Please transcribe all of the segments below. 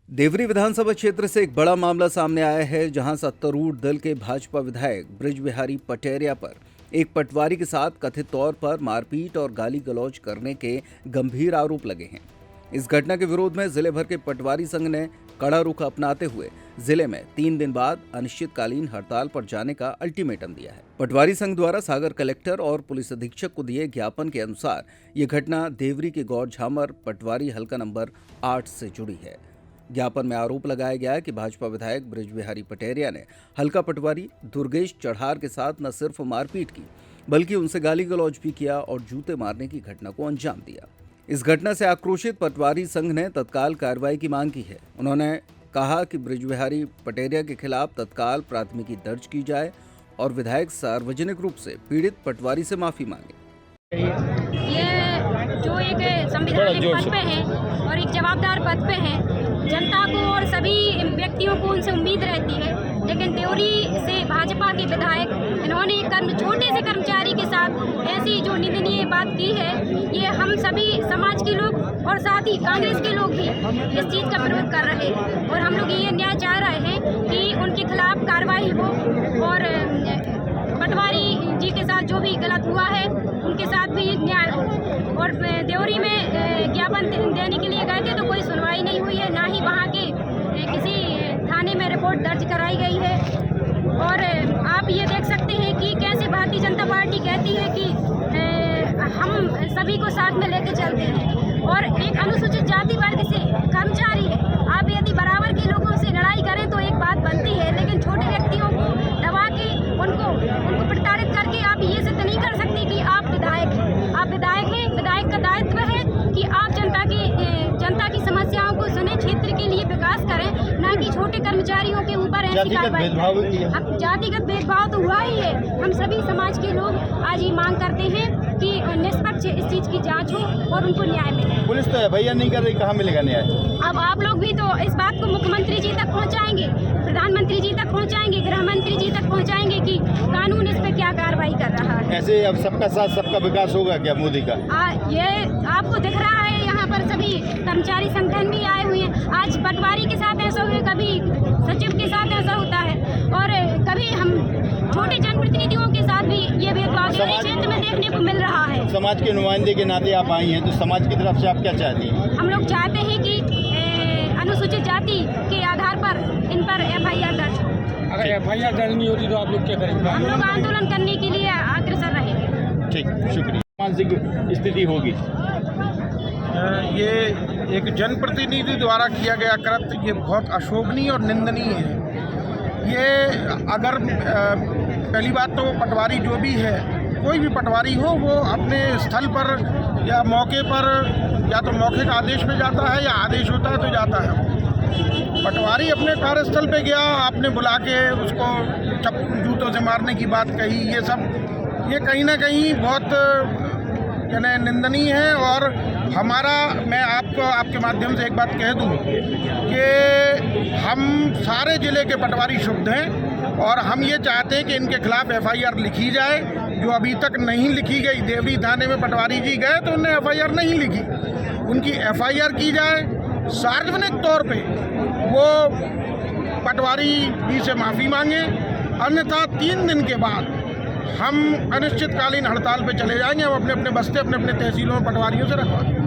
देवरी विधानसभा क्षेत्र से एक बड़ा मामला सामने आया है, जहां सत्तारूढ़ दल के भाजपा विधायक बृज बिहारी पटेरिया पर एक पटवारी के साथ कथित तौर पर मारपीट और गाली गलौज करने के गंभीर आरोप लगे हैं। इस घटना के विरोध में जिले भर के पटवारी संघ ने कड़ा रुख अपनाते हुए जिले में 3 दिन बाद अनिश्चितकालीन हड़ताल पर जाने का अल्टीमेटम दिया है। पटवारी संघ द्वारा सागर कलेक्टर और पुलिस अधीक्षक को दिए ज्ञापन के अनुसार ये घटना देवरी के गौर झामर पटवारी हल्का नंबर 8 से जुड़ी है। ज्ञापन में आरोप लगाया गया है कि भाजपा विधायक बृज बिहारी पटेरिया ने हल्का पटवारी दुर्गेश चढ़ार के साथ न सिर्फ मारपीट की, बल्कि उनसे गाली गलौज भी किया और जूते मारने की घटना को अंजाम दिया। इस घटना से आक्रोशित पटवारी संघ ने तत्काल कार्रवाई की मांग की है। उन्होंने कहा कि बृज बिहारी पटेरिया के खिलाफ तत्काल प्राथमिकी दर्ज की जाए और विधायक सार्वजनिक रूप से पीड़ित पटवारी से माफी मांगे। ये जो एक संवैधानिक पद पे हैं और एक जवाबदार पद पे हैं, जनता को और सभी व्यक्तियों को उनसे उम्मीद रहती है, लेकिन देवरी से भाजपा के विधायक इन्होंने छोटे से कर्मचारी के साथ ऐसी जो निंदनीय बात की है, ये हम सभी समाज के लोग और साथ ही कांग्रेस के लोग भी इस चीज़ का विरोध कर रहे हैं और हम लोग ये न्याय चाह रहे हैं कि उनके खिलाफ कार्रवाई हो और पटवारी जी के साथ जो भी गलत हुआ है उनके साथ भी न्याय हो। और देवरी में ज्ञापन देने के लिए गए थे तो कोई सुनवाई नहीं हुई है, ना ही वहाँ के किसी थाने में रिपोर्ट दर्ज कराई गई है। और आप ये देख सकते हैं कि कैसे भारतीय जनता पार्टी कहती है कि हम सभी को साथ में लेके चलते हैं और एक अनुसूचित जाति वर्ग से कर्मचारी है, आप यदि बराबर के लोगों से लड़ाई करें तो एक बात बनती है, लेकिन छोटे व्यक्तियों को दबा के उनको प्रताड़ित करके आप ये सिद्ध नहीं कर सकते कि आप विधायक हैं। आप विधायक हैं, विधायक का दायित्व है कि आप जनता की समस्याओं को सुने, क्षेत्र के लिए विकास करें, ना कि छोटे कर्मचारियों के ऊपर ऐसी कार्रवाई। अब जातिगत भेदभाव तो हुआ ही है। हम सभी समाज के लोग आज ये मांग करते हैं कि निष्पक्ष इस चीज की जांच हो और उनको न्याय मिले। पुलिस तो एफआईआर नहीं कर रही, कहाँ मिलेगा न्याय? अब आप लोग भी तो इस बात को मुख्यमंत्री जी तक पहुंचाएंगे, प्रधानमंत्री जी तक पहुंचाएंगे, गृह मंत्री जी तक पहुंचाएंगे कि कानून इस पे क्या कार्रवाई कर रहा है। ऐसे अब सबका साथ सबका विकास होगा क्या मोदी का? ये आपको दिख रहा है, यहाँ पर सभी कर्मचारी संगठन भी आए हुए हैं। आज पटवारी के साथ ऐसा हुआ, कभी सचिव के साथ ऐसा होता है और कभी हम छोटे जनप्रतिनिधियों के साथ भी ये भेदभाव क्षेत्र में देखने को मिल रहा है। समाज के नुमाइंदे के नाते आप आई हैं, तो समाज की तरफ से आप क्या चाहती हैं? हम लोग चाहते हैं कि अनुसूचित जाति के आधार पर इन पर एफआईआर दर्ज हो। अगर एफआईआर दर्ज नहीं होती तो आप लोग क्या करेंगे? हम लोग आंदोलन करने के लिए अग्रसर रहेंगे। ठीक, शुक्रिया। मानसिक स्थिति होगी ये एक जनप्रतिनिधि द्वारा किया गया कृत्य ये बहुत अशोभनीय और निंदनीय है। ये अगर पहली बात तो पटवारी जो भी है, कोई भी पटवारी हो, वो अपने स्थल पर या मौके पर या तो मौखिक आदेश पे जाता है या आदेश होता है तो जाता है। पटवारी अपने कार्यस्थल पे गया, आपने बुला के उसको जूतों से मारने की बात कही, ये कहीं ना कहीं बहुत निंदनीय है। और मैं आपके माध्यम से एक बात कह दूं कि हम सारे ज़िले के पटवारी शुद्ध हैं और हम ये चाहते हैं कि इनके खिलाफ एफआईआर लिखी जाए, जो अभी तक नहीं लिखी गई। देवरी थाने में पटवारी जी गए तो उन्होंने एफआईआर नहीं लिखी, उनकी एफआईआर की जाए। सार्वजनिक तौर पे वो पटवारी जी से माफ़ी मांगे, अन्यथा 3 दिन के बाद हम अनिश्चितकालीन हड़ताल पे चले जाएंगे। हम अपने अपने बस्ते अपने तहसीलों में पटवारियों से रखवाएंगे।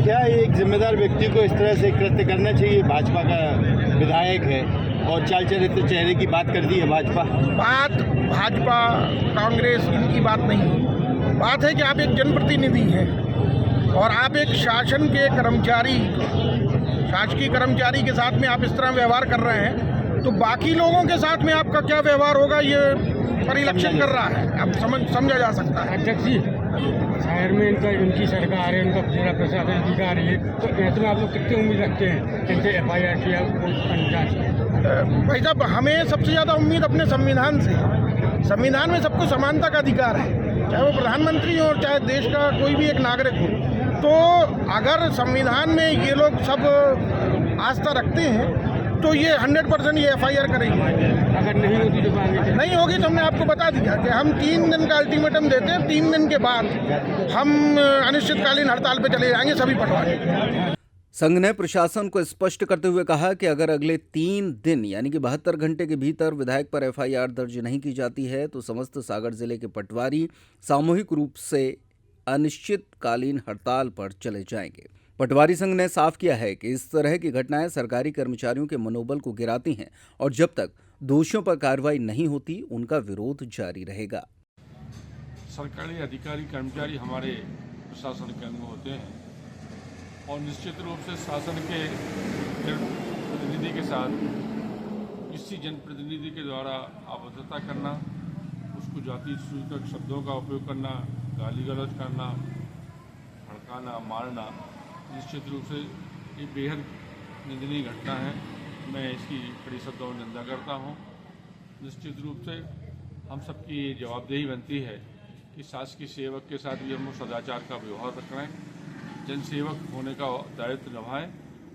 क्या एक जिम्मेदार व्यक्ति को इस तरह से कृत्य करना चाहिए? भाजपा का विधायक है और चाल चरित्र चेहरे की बात कर दी है भाजपा। भाजपा कांग्रेस इनकी बात नहीं, बात है कि आप एक जनप्रतिनिधि हैं और आप एक शासन के शासकीय कर्मचारी के साथ में आप इस तरह व्यवहार कर रहे हैं, तो बाकी लोगों के साथ में आपका क्या व्यवहार होगा ये परिलक्षित कर रहा है। अब समझा जा सकता है। अध्यक्ष जी, शहर में इनकी सरकार है, उनका जिला प्रशासन अधिकार है, तो ऐसे में आप लोग कितनी उम्मीद रखते हैं इनसे एफआईआर किया? भाई साहब, हमें सबसे ज़्यादा उम्मीद अपने संविधान से। संविधान में सबको समानता का अधिकार है, चाहे वो प्रधानमंत्री हो और चाहे देश का कोई भी एक नागरिक हो। तो अगर संविधान में ये लोग सब आस्था रखते हैं तो ये 100% ये एफआईआर करेंगे। अगर नहीं होती तो नहीं होगी तो हमने आपको बता दिया कि हम 3 दिन का अल्टीमेटम देते हैं। 3 दिन के बाद हम अनिश्चितकालीन हड़ताल पे चले जाएंगे सभी पटवारी। संघ ने प्रशासन को स्पष्ट करते हुए कहा कि अगर अगले 3 दिन यानी कि 72 घंटे के भीतर विधायक पर एफआईआर दर्ज नहीं की जाती है तो समस्त सागर जिले के पटवारी सामूहिक रूप से अनिश्चितकालीन हड़ताल पर चले जाएंगे। पटवारी संघ ने साफ किया है कि इस तरह की घटनाएं सरकारी कर्मचारियों के मनोबल को गिराती हैं और जब तक दोषियों पर कार्रवाई नहीं होती उनका विरोध जारी रहेगा। सरकारी अधिकारी कर्मचारी हमारे प्रशासन के अंग होते हैं और निश्चित रूप से शासन के जनप्रतिनिधि के साथ किसी जनप्रतिनिधि के द्वारा अभद्रता करना, उसको जाति सूचक शब्दों का उपयोग करना, गाली गलौज करना, भड़काना, मारना, निश्चित रूप से ये बेहद निंदनीय घटना है। मैं इसकी कड़ी शब्दों में निंदा करता हूँ। निश्चित रूप से हम सबकी ये जवाबदेही बनती है कि शासकीय सेवक के साथ भी हम सदाचार का व्यवहार रखें, जनसेवक होने का दायित्व निभाएं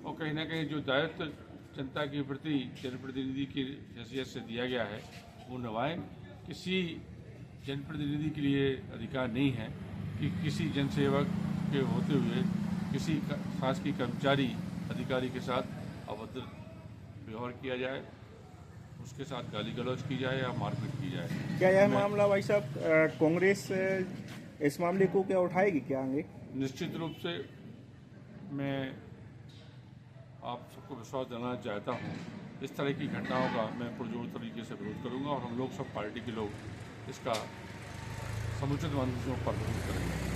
और कहीं ना कहीं जो दायित्व जनता के प्रति जनप्रतिनिधि की हैसियत से दिया गया है वो निभाएं। किसी जनप्रतिनिधि के लिए अधिकार नहीं है कि किसी जनसेवक के होते हुए किसी शासकीय कर्मचारी अधिकारी के साथ अभद्र व्यवहार किया जाए, उसके साथ गाली गलौज की जाए या मारपीट की जाए। क्या यह मामला भाई साहब कांग्रेस इस मामले को क्या उठाएगी क्या आगे? निश्चित रूप से मैं आप सबको विश्वास दिलाना चाहता हूँ, इस तरह की घटनाओं का मैं पुरजोर तरीके से विरोध करूँगा और हम लोग सब पार्टी के लोग इसका समुचित मंचों पर विरोध करेंगे।